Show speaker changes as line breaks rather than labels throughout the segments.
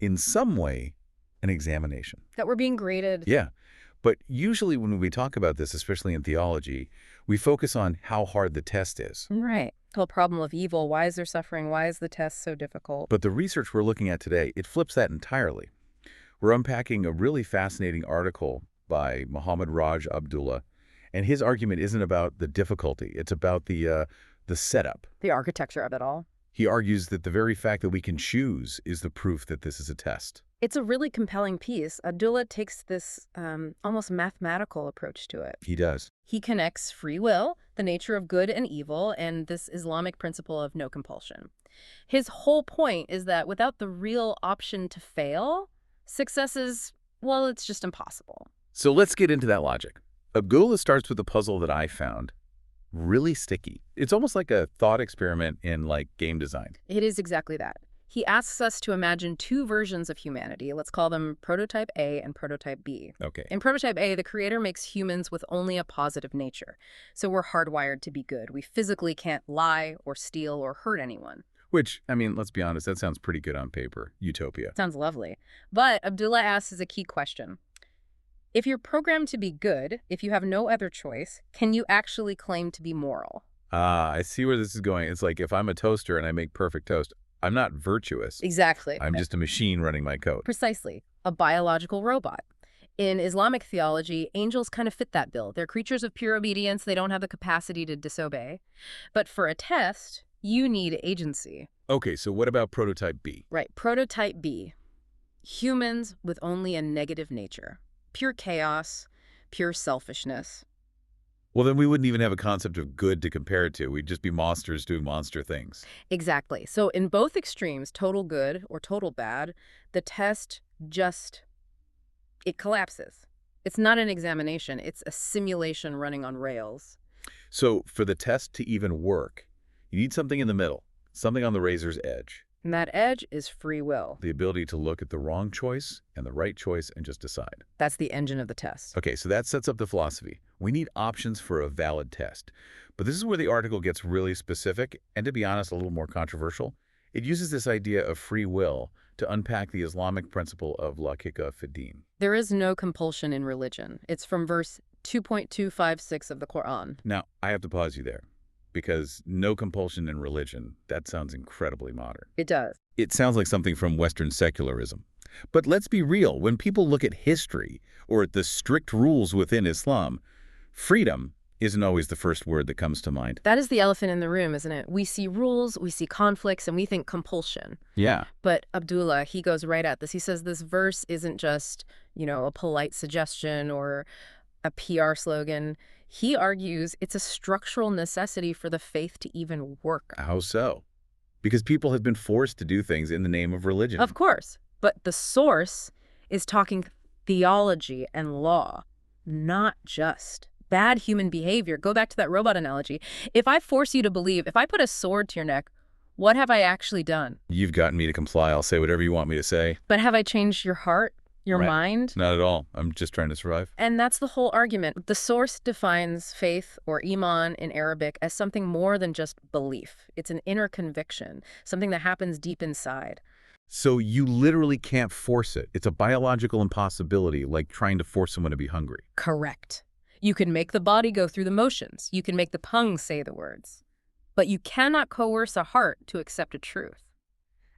in some way, an examination.
That we're being graded.
Yeah. But usually when we talk about this, especially in theology, we focus on how hard the test is.
Right. The whole problem of evil. Why is there suffering? Why is the test so difficult?
But the research we're looking at today, it flips that entirely. We're unpacking a really fascinating article by Muhammad Raj Abdullah, and his argument isn't about the difficulty. It's about the setup.
The architecture of it all.
He argues that the very fact that we can choose is the proof that this is a test.
It's a really compelling piece. Abdullah takes this almost mathematical approach to it.
He does.
He connects free will, the nature of good and evil, and this Islamic principle of no compulsion. His whole point is that without the real option to fail, success is, well, it's just impossible.
So let's get into that logic. Abdullah starts with a puzzle that I found really sticky. It's almost like a thought experiment in, game design.
It is exactly that. He asks us to imagine two versions of humanity. Let's call them prototype A and prototype B.
Okay.
In prototype A, the creator makes humans with only a positive nature. So we're hardwired to be good. We physically can't lie or steal or hurt anyone.
Which, let's be honest, that sounds pretty good on paper. Utopia.
Sounds lovely. But Abdullah asks a key question. If you're programmed to be good, if you have no other choice, can you actually claim to be moral?
I see where this is going. It's like if I'm a toaster and I make perfect toast, I'm not virtuous.
Exactly.
I'm just a machine running my code.
Precisely. A biological robot. In Islamic theology, angels kind of fit that bill. They're creatures of pure obedience. They don't have the capacity to disobey. But for a test, you need agency.
Okay, so what about prototype B?
Right. Prototype B. Humans with only a negative nature. Pure chaos, pure selfishness.
Well, then we wouldn't even have a concept of good to compare it to. We'd just be monsters doing monster things.
Exactly. So in both extremes, total good or total bad, the test it collapses. It's not an examination. It's a simulation running on rails.
So for the test to even work, you need something in the middle, something on the razor's edge.
And that edge is free will.
The ability to look at the wrong choice and the right choice and just decide.
That's the engine of the test.
Okay, so that sets up the philosophy. We need options for a valid test. But this is where the article gets really specific and, to be honest, a little more controversial. It uses this idea of free will to unpack the Islamic principle of la kika fi din.
There is no compulsion in religion. It's from verse 2.256 of the Quran.
Now, I have to pause you there, because no compulsion in religion, that sounds incredibly modern.
It does.
It sounds like something from Western secularism. But let's be real, when people look at history or at the strict rules within Islam, freedom isn't always the first word that comes to mind.
That is the elephant in the room, isn't it? We see rules, we see conflicts, and we think compulsion.
Yeah.
But Abdullah, he goes right at this. He says this verse isn't just, a polite suggestion or a PR slogan. He argues it's a structural necessity for the faith to even work.
How so? Because people have been forced to do things in the name of religion.
Of course. But the source is talking theology and law, not just bad human behavior. Go back to that robot analogy. If I force you to believe, if I put a sword to your neck, what have I actually done?
You've gotten me to comply. I'll say whatever you want me to say.
But have I changed your heart, your mind?
Not at all. I'm just trying to survive.
And that's the whole argument. The source defines faith, or iman in Arabic, as something more than just belief. It's an inner conviction, something that happens deep inside.
So you literally can't force it. It's a biological impossibility, like trying to force someone to be hungry.
Correct. You can make the body go through the motions. You can make the tongue say the words. But you cannot coerce a heart to accept a truth.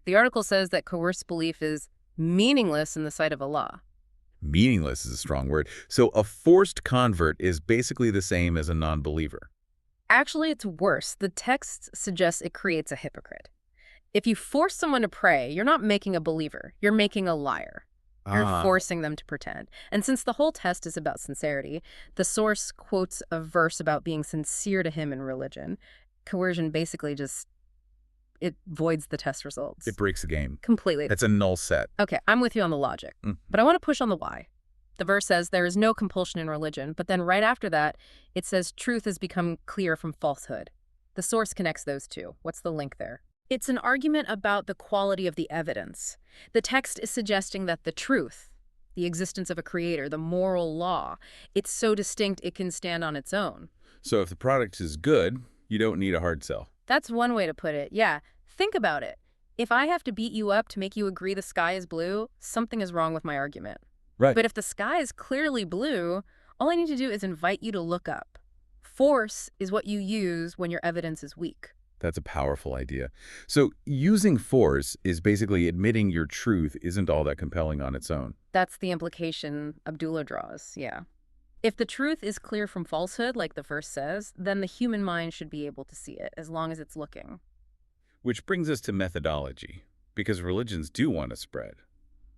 The article says that coerced belief is meaningless in the sight of Allah.
Meaningless is a strong word. So a forced convert is basically the same as a non-believer.
Actually, it's worse. The text suggests it creates a hypocrite. If you force someone to pray, you're not making a believer. You're making a liar. You're forcing them to pretend. And since the whole test is about sincerity, the source quotes a verse about being sincere to him in religion. Coercion basically it voids the test results.
It breaks the game.
Completely.
That's a null set.
Okay, I'm with you on the logic. But I want to push on the why. The verse says there is no compulsion in religion, but then right after that, it says truth has become clear from falsehood. The source connects those two. What's the link there? It's an argument about the quality of the evidence. The text is suggesting that the truth, the existence of a creator, the moral law, it's so distinct it can stand on its own.
So if the product is good, you don't need a hard sell.
That's one way to put it. Yeah, think about it. If I have to beat you up to make you agree the sky is blue, something is wrong with my argument.
Right.
But if the sky is clearly blue, all I need to do is invite you to look up. Force is what you use when your evidence is weak.
That's a powerful idea. So using force is basically admitting your truth isn't all that compelling on its own.
That's the implication Abdullah draws, yeah. If the truth is clear from falsehood, like the verse says, then the human mind should be able to see it, as long as it's looking.
Which brings us to methodology, because religions do want to spread.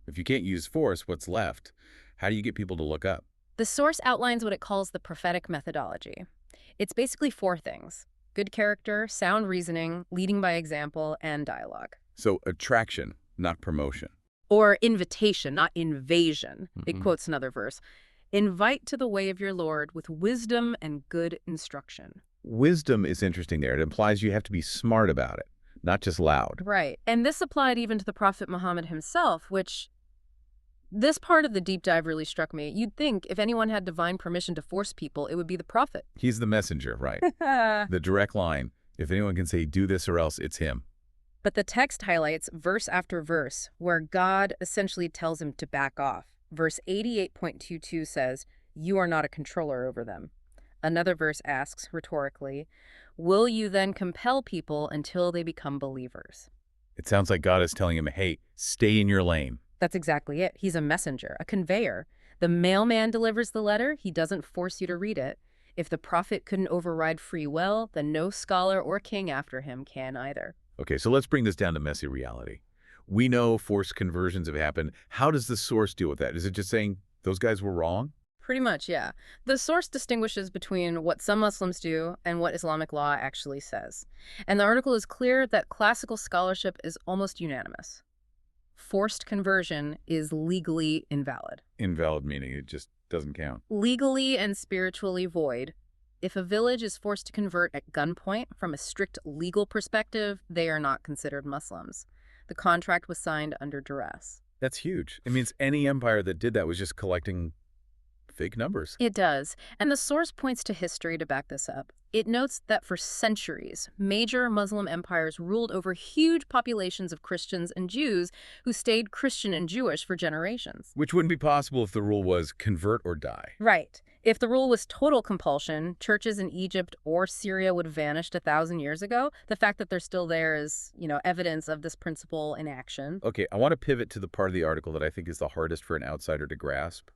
If you can't use force, what's left? How do you get people to look up?
The source outlines what it calls the prophetic methodology. It's basically 4 things: good character, sound reasoning, leading by example, and dialogue.
So attraction, not promotion.
Or invitation, not invasion. It quotes another verse. Invite to the way of your Lord with wisdom and good instruction.
Wisdom is interesting there. It implies you have to be smart about it, not just loud.
Right. And this applied even to the Prophet Muhammad himself, which this part of the deep dive really struck me. You'd think if anyone had divine permission to force people, it would be the Prophet.
He's the messenger, right? The direct line. If anyone can say, do this or else, it's him.
But the text highlights verse after verse where God essentially tells him to back off. Verse 88.22 says, "You are not a controller over them." Another verse asks, rhetorically, "Will you then compel people until they become believers?"
It sounds like God is telling him, hey, stay in your lane.
That's exactly it. He's a messenger, a conveyor. The mailman delivers the letter. He doesn't force you to read it. If the prophet couldn't override free will, then no scholar or king after him can either.
Okay, so let's bring this down to messy reality. We know forced conversions have happened. How does the source deal with that? Is it just saying those guys were wrong?
Pretty much, yeah. The source distinguishes between what some Muslims do and what Islamic law actually says. And the article is clear that classical scholarship is almost unanimous. Forced conversion is legally invalid.
Invalid meaning it just doesn't count.
Legally and spiritually void. If a village is forced to convert at gunpoint from a strict legal perspective, they are not considered Muslims. The contract was signed under duress.
That's huge. It means any empire that did that was just collecting fake numbers.
It does. And the source points to history to back this up. It notes that for centuries, major Muslim empires ruled over huge populations of Christians and Jews who stayed Christian and Jewish for generations.
Which wouldn't be possible if the rule was convert or die.
Right. If the rule was total compulsion, churches in Egypt or Syria would have vanished 1,000 years ago. The fact that they're still there is, evidence of this principle in action.
Okay, I want to pivot to the part of the article that I think is the hardest for an outsider to grasp.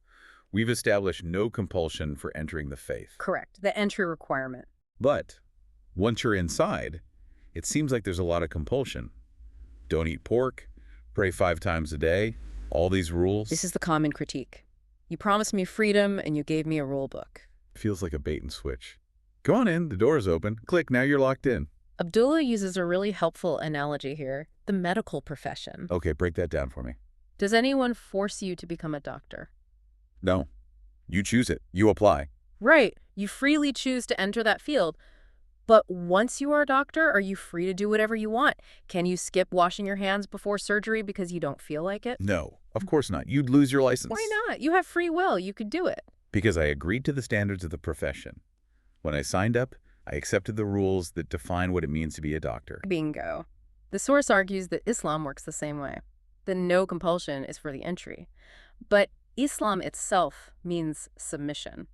We've established no compulsion for entering the faith.
Correct. The entry requirement.
But once you're inside, it seems like there's a lot of compulsion. Don't eat pork, pray 5 times a day, all these rules.
This is the common critique. You promised me freedom and you gave me a rule book.
Feels like a bait and switch. Go on in, the door is open. Click, now you're locked in.
Abdullah uses a really helpful analogy here, the medical profession.
Okay, break that down for me.
Does anyone force you to become a doctor?
No. You choose it. You apply.
Right. You freely choose to enter that field. But once you are a doctor, are you free to do whatever you want? Can you skip washing your hands before surgery because you don't feel like it?
No, of course not. You'd lose your license.
Why not? You have free will. You could do it.
Because I agreed to the standards of the profession. When I signed up, I accepted the rules that define what it means to be a doctor.
Bingo. The source argues that Islam works the same way. The no compulsion is for the entry. But Islam itself means submission.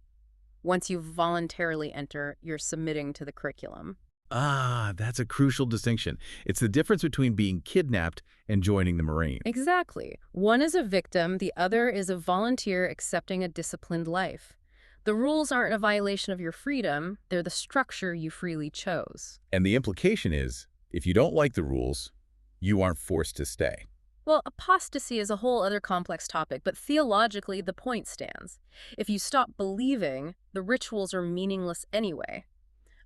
Once you voluntarily enter, you're submitting to the curriculum.
Ah, that's a crucial distinction. It's the difference between being kidnapped and joining the Marine.
Exactly. One is a victim, the other is a volunteer accepting a disciplined life. The rules aren't a violation of your freedom, they're the structure you freely chose.
And the implication is, if you don't like the rules, you aren't forced to stay.
Well, apostasy is a whole other complex topic, but theologically the point stands. If you stop believing, the rituals are meaningless anyway.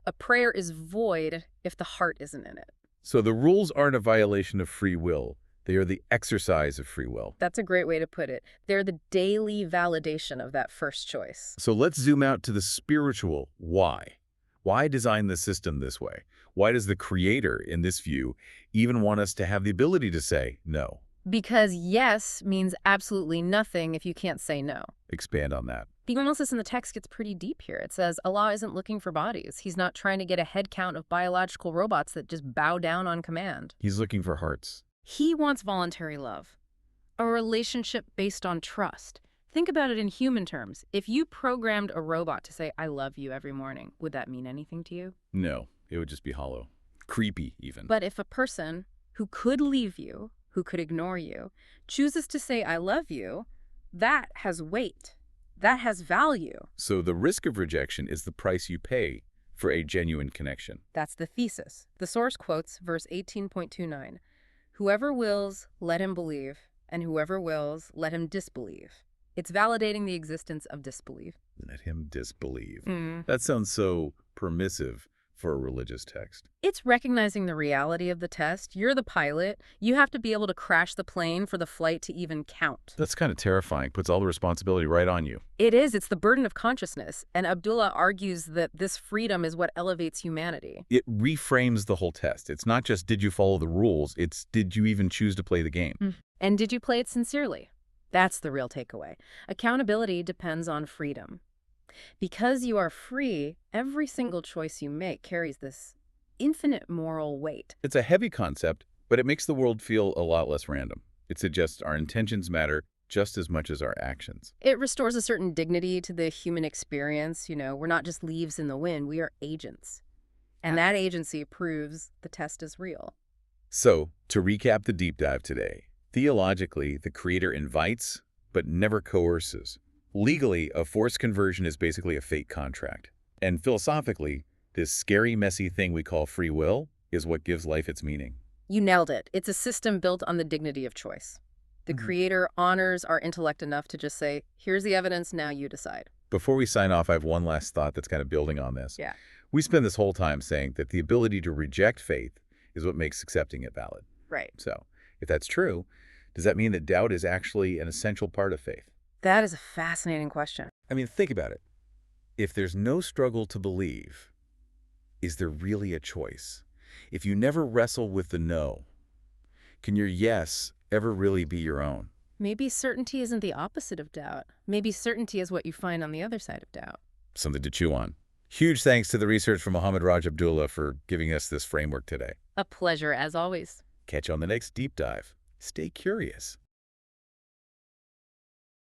A prayer is void if the heart isn't in it.
So the rules aren't a violation of free will. They are the exercise of free will.
That's a great way to put it. They're the daily validation of that first choice.
So let's zoom out to the spiritual why. Why design the system this way? Why does the creator, in this view, even want us to have the ability to say no?
Because yes means absolutely nothing if you can't say no.
Expand on that.
The analysis in the text gets pretty deep here. It says Allah isn't looking for bodies. He's not trying to get a head count of biological robots that just bow down on command.
He's looking for hearts.
He wants voluntary love, a relationship based on trust. Think about it in human terms. If you programmed a robot to say, I love you every morning, would that mean anything to you?
No, it would just be hollow. Creepy, even.
But if a person who could leave you, who could ignore you, chooses to say, I love you, that has weight. That has value.
So the risk of rejection is the price you pay for a genuine connection.
That's the thesis. The source quotes verse 18.29. Whoever wills, let him believe, and whoever wills, let him disbelieve. It's validating the existence of disbelief.
Let him disbelieve. That sounds so permissive for a religious text.
It's recognizing the reality of the test. You're the pilot. You have to be able to crash the plane for the flight to even count.
That's kind of terrifying. Puts all the responsibility right on you.
It is. It's the burden of consciousness. And Abdullah argues that this freedom is what elevates humanity.
It reframes the whole test. It's not just did you follow the rules, it's did you even choose to play the game?
And did you play it sincerely? That's the real takeaway. Accountability depends on freedom. Because you are free, every single choice you make carries this infinite moral weight.
It's a heavy concept, but it makes the world feel a lot less random. It suggests our intentions matter just as much as our actions.
It restores a certain dignity to the human experience. We're not just leaves in the wind, we are agents. And that agency proves the test is real.
So, to recap the deep dive today, theologically, the Creator invites, but never coerces. Legally, a forced conversion is basically a fate contract. And philosophically, this scary, messy thing we call free will is what gives life its meaning.
You nailed it. It's a system built on the dignity of choice. The Creator honors our intellect enough to just say, here's the evidence, now you decide.
Before we sign off, I have one last thought that's kind of building on this.
Yeah.
We spend this whole time saying that the ability to reject faith is what makes accepting it valid.
Right.
So, if that's true, does that mean that doubt is actually an essential part of faith?
That is a fascinating question.
I mean, think about it. If there's no struggle to believe, is there really a choice? If you never wrestle with the no, can your yes ever really be your own?
Maybe certainty isn't the opposite of doubt. Maybe certainty is what you find on the other side of doubt.
Something to chew on. Huge thanks to the research from Mohammed Raj Abdullah for giving us this framework today.
A pleasure, as always.
Catch you on the next deep dive. Stay curious.